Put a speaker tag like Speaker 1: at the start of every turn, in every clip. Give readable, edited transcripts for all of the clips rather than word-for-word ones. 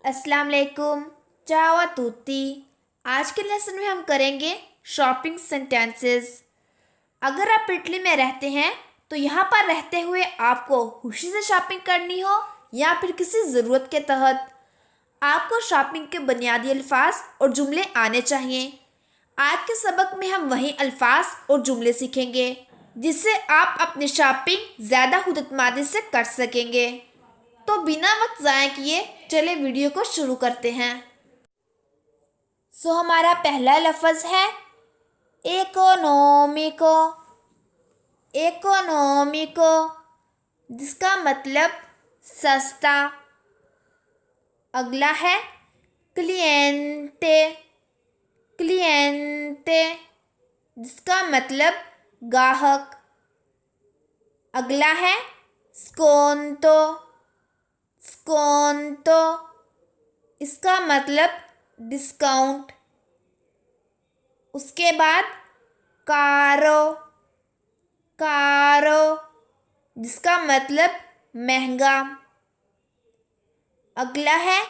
Speaker 1: अस्सलाम वालेकुम। चाओ आ तुत्ती। आज के लेसन में हम करेंगे शॉपिंग सेंटेंसेस। अगर आप इटली में रहते हैं तो यहाँ पर रहते हुए आपको खुशी से शॉपिंग करनी हो या फिर किसी ज़रूरत के तहत, आपको शॉपिंग के बुनियादी अल्फाज और जुमले आने चाहिए। आज के सबक में हम वही अल्फाज और जुमले सीखेंगे जिससे आप अपनी शॉपिंग ज़्यादा खुदएतमादी से कर सकेंगे। तो बिना वक्त ज़ाया किए चले वीडियो को शुरू करते हैं। हमारा पहला लफ्ज़ है इकोनॉमिको। इकोनॉमिको जिसका मतलब सस्ता। अगला है क्लिएंटे। क्लिएंटे जिसका मतलब गाहक। अगला है स्कोंतो। स्कोंतो इसका मतलब डिस्काउंट। उसके बाद कारो। कारो जिसका मतलब महंगा। अगला है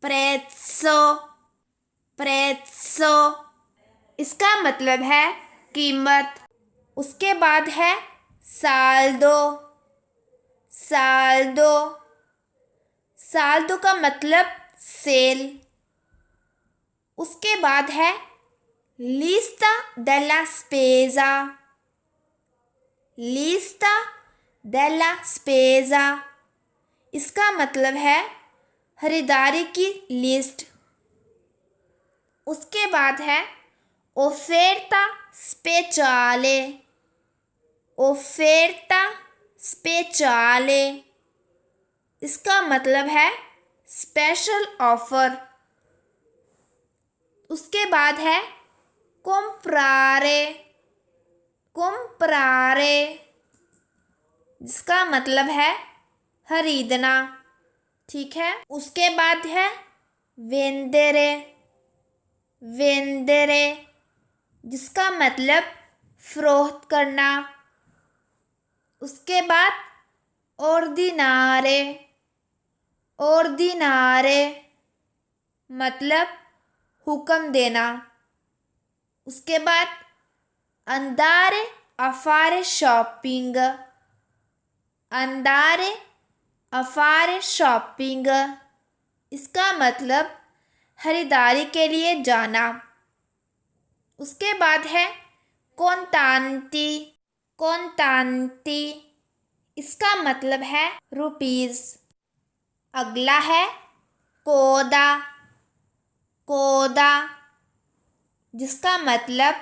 Speaker 1: प्रेज़्ज़ो। प्रेज़्ज़ो इसका मतलब है कीमत। उसके बाद है साल्दो। साल्दो साल्दो का मतलब सेल। उसके बाद है लिस्टा डेला स्पेज़ा। लिस्टा डेला स्पेज़ा इसका मतलब है खरीदारी की लिस्ट। उसके बाद है ऑफेर्टा स्पेचाले। ऑफेर्टा स्पेचाले इसका मतलब है स्पेशल ऑफर। उसके बाद है कॉम्प्रारे। कॉम्प्रारे जिसका मतलब है खरीदना। ठीक है। उसके बाद है वेंदेरे। वेंदेरे जिसका मतलब फरोख्त करना। उसके बाद ऑर्डिनारे। ऑर्डिनारे मतलब हुक्म देना। उसके बाद अंदारे अफारे शॉपिंग। अंदारे अफारे शॉपिंग इसका मतलब खरीदारी के लिए जाना। उसके बाद है कॉन्तांती। कॉन्तांती इसका मतलब है रुपीज़। अगला है कोदा। कोदा जिसका मतलब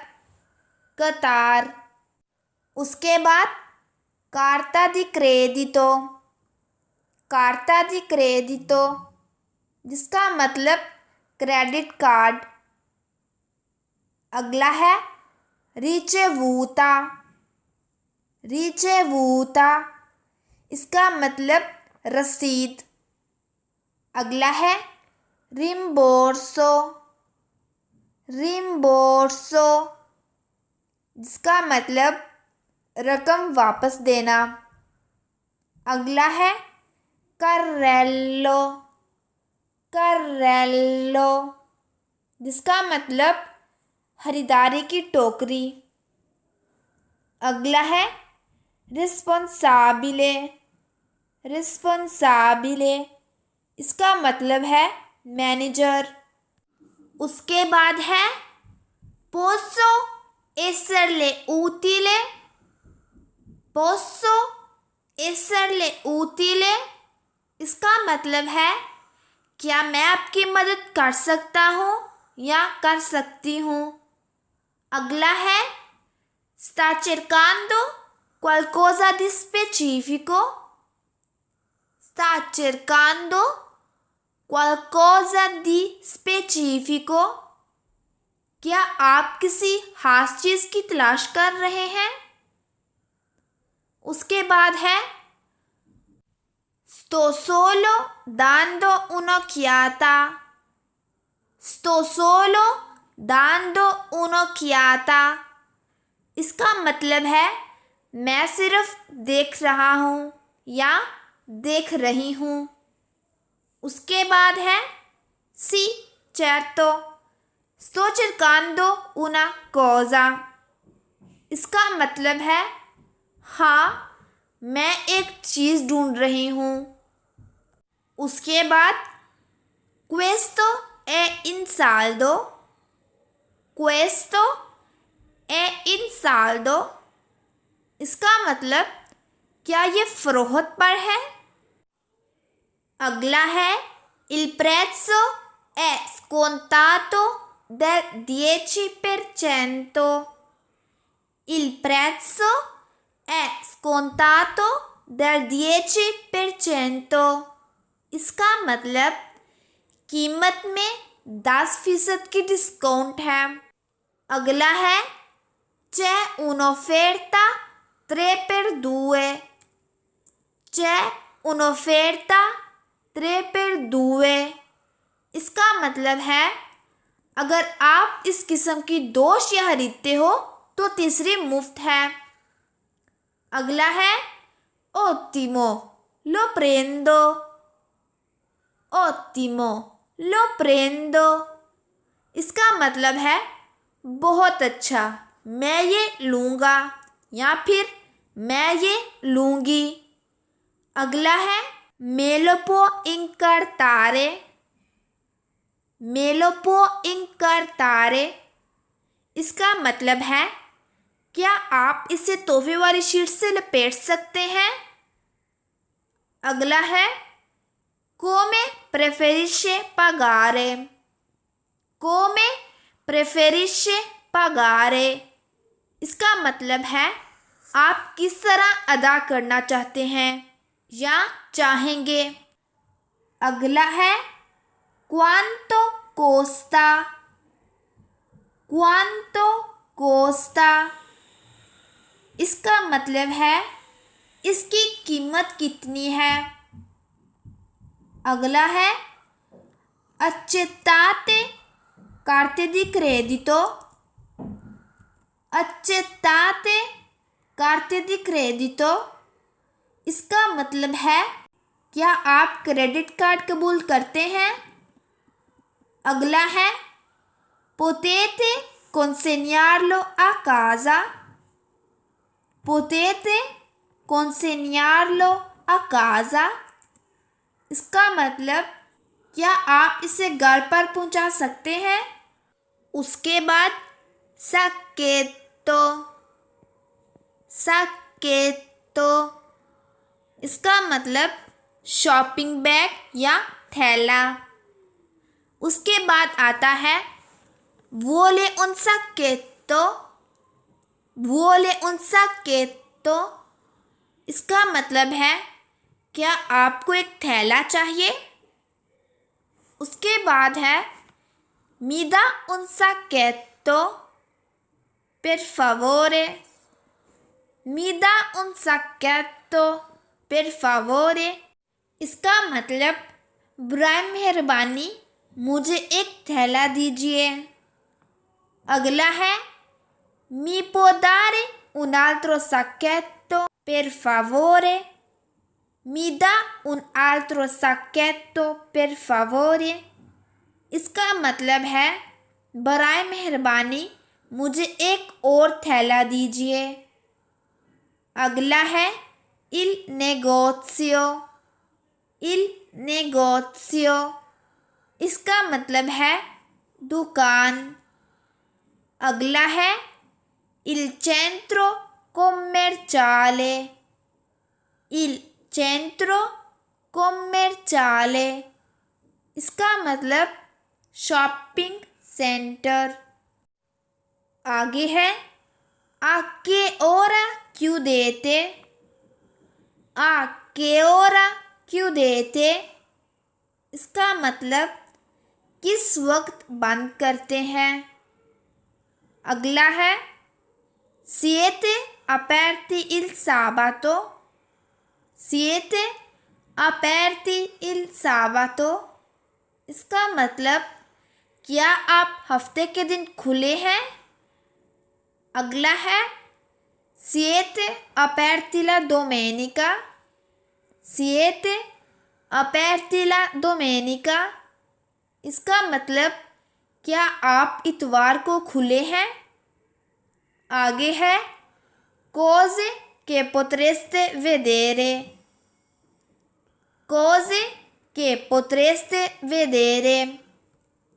Speaker 1: कतार। उसके बाद कार्ता दी क्रेडितो। कार्ता दी क्रेडितो जिसका मतलब क्रेडिट कार्ड। अगला है रिचेवूता। रिचेवूता इसका मतलब रसीद। अगला है रिम्बोर्सो। रिम्बोर्सो जिसका मतलब रकम वापस देना। अगला है कार्रेलो। कार्रेलो जिसका मतलब खरीदारी की टोकरी। अगला है रिस्पॉन्साबिले। रिस्पॉन्साबिले इसका मतलब है मैनेजर। उसके बाद है पोसो एसरले ऊतीले। पोसो एसरले ऊतीले इसका मतलब है क्या मैं आपकी मदद कर सकता हूँ या कर सकती हूँ। अगला है sta cercando qualcosa di specifico। sta cercando qualcosa di specifico क्या आप किसी खास चीज़ की तलाश कर रहे हैं। उसके बाद है sto solo dando un'occhiata। sto solo dando un'occhiata इसका मतलब है मैं सिर्फ देख रहा हूँ या देख रही हूँ। उसके बाद है Sì, certo. Sto cercando una cosa. इसका मतलब है हाँ, मैं एक चीज़ ढूंढ रही हूँ। उसके बाद questo è in saldo. Questo è in saldo. इसका मतलब क्या ये फरोख्त पर है। अगला है il prezzo è scontato del 10%. Il prezzo è scontato del 10%. इसका मतलब कीमत में 10% की डिस्काउंट है। अगला है c'è un'offerta 3x2. c'è un'offerta 3x2. इसका मतलब है अगर आप इस किस्म की 2 अशिया खरीदते हो तो तीसरी मुफ्त है। अगला है ottimo, lo prendo. ottimo, lo prendo. इसका मतलब है बहुत अच्छा, मैं ये लूँगा या फिर मैं ये लूँगी। अगला है me lo può incartare. me lo può incartare. इसका मतलब है क्या आप इसे तोहफे वाली शीट से लपेट सकते हैं। अगला है come preferisce pagare. come preferisce pagare. इसका मतलब है आप किस तरह अदा करना चाहते हैं या चाहेंगे। अगला है quanto costa. quanto costa. इसका मतलब है इसकी कीमत कितनी है। अगला है accettate carte di credito. accettate carte di credito. इसका मतलब है क्या आप क्रेडिट कार्ड कबूल करते हैं। अगला है potete consegnarlo a casa. potete consegnarlo a casa. इसका मतलब क्या आप इसे घर पर पहुंचा सकते हैं। उसके बाद sacchetto. sacchetto. इसका मतलब शॉपिंग बैग या थैला। उसके बाद आता है vuole un sacchetto. vuole un sacchetto. इसका मतलब है क्या आपको एक थैला चाहिए। उसके बाद है mi dà un sacchetto per favore. mi dà un sacchetto per favore. इसका मतलब बुराए मेहरबानी मुझे एक थैला दीजिए। अगला है mi può dare un altro sacchetto per favore. mi dà un altro sacchetto per favore. इसका मतलब है बराए मेहरबानी मुझे एक और थैला दीजिए। अगला है il negozio. il negozio. इसका मतलब है दुकान। अगला है il centro commerciale. il centro commerciale. इसका मतलब शॉपिंग सेंटर। आगे है a che ora chiudete. a che ora chiudete. इसका मतलब किस वक्त बंद करते हैं। अगला है siete aperti il sabato. siete aperti il sabato. इसका मतलब क्या आप हफ्ते के दिन खुले हैं। अगला है siete aperti la domenica. siete aperti la domenica. इसका मतलब क्या आप इतवार को खुले हैं। आगे है cose che potreste vedere, cose che potreste vedere।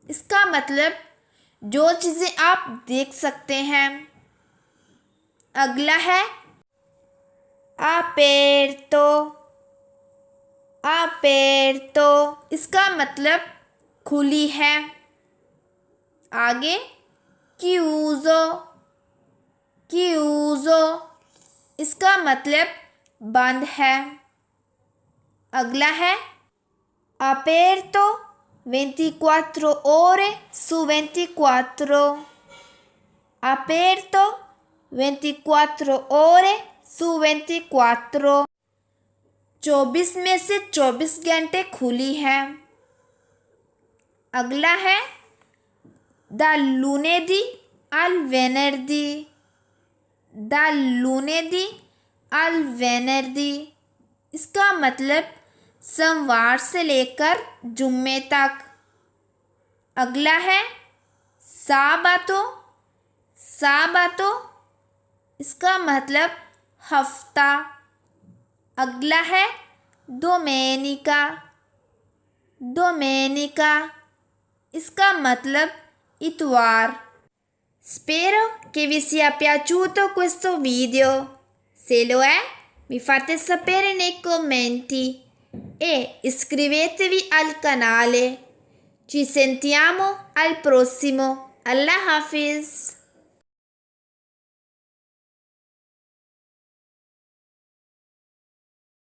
Speaker 1: इसका मतलब जो चीज़ें आप देख सकते हैं। अगला है aperto, aperto। इसका मतलब खुली है। आगे chiuso, chiuso। इसका मतलब बंद है। अगला है aperto 24 ore su 24, aperto 24 ore su 24। 24 में से 24 घंटे खुली है। अगला है dal lunedì al venerdì, dal lunedì al venerdì। इसका मतलब सोमवार से लेकर जुम्मे तक। अगला है साबातो, साबातो। इसका मतलब हफ्ता। अगला है domenica, domenica। इसका मतलब इतवार। Spero che vi sia piaciuto questo video. Se lo è, mi fate sapere nei commenti e iscrivetevi al canale. Ci sentiamo al prossimo. Allah Hafiz.